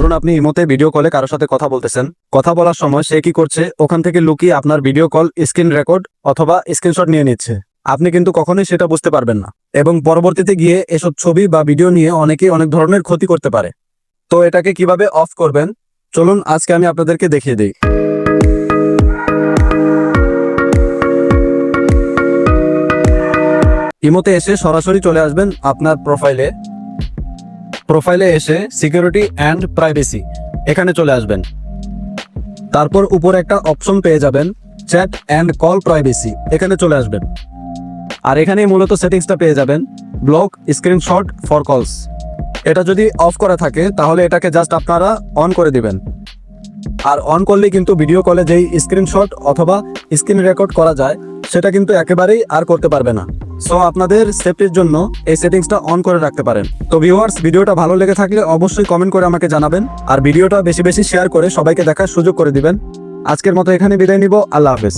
ধরুন আপনি ইমোতে ভিডিও কলে কারোর সাথে কথা বলতেছেন, কথা বলার সময় সে কি করছে, ওখান থেকে লুকিয়ে আপনার ভিডিও কল স্ক্রিন রেকর্ড অথবা স্ক্রিনশট নিয়ে নিচ্ছে। আপনি কিন্তু কখনোই সেটা বুঝতে পারবেন না, এবং পরবর্তীতে গিয়ে এসব ছবি বা ভিডিও নিয়ে অনেকেই অনেক ধরনের ক্ষতি করতে পারে। তো এটাকে কিভাবে অফ করবেন, চলুন আজকে আমি আপনাদেরকে দেখিয়ে দিই। ইমোতে এসে সরাসরি চলে আসবেন আপনার প্রোফাইলে এসে সিকিউরিটি অ্যান্ড প্রাইভেসি এখানে চলে আসবেন। তারপর উপরে একটা অপশন পেয়ে যাবেন চ্যাট অ্যান্ড কল প্রাইভেসি, এখানে চলে আসবেন। আর এখানেই মূলত সেটিংসটা পেয়ে যাবেন ব্লক স্ক্রিনশট ফর কলস। এটা যদি অফ করা থাকে তাহলে এটাকে জাস্ট আপনারা অন করে দিবেন। আর অন করলে কিন্তু ভিডিও কলে যেই স্ক্রিনশট অথবা স্ক্রিন রেকর্ড করা যায় সেটা কিন্তু একেবারেই আর করতে পারবে না। সো আপনাদের সেফটির জন্য এই সেটিংসটা অন করে রাখতে পারেন। তো ভিউয়ার্স, ভিডিওটা ভালো লেগে থাকলে অবশ্যই কমেন্ট করে আমাকে জানাবেন, আর ভিডিওটা বেশি বেশি শেয়ার করে সবাইকে দেখার সুযোগ করে দিবেন। আজকের মতো এখানে বিদায় নিব। আল্লাহ হাফেজ।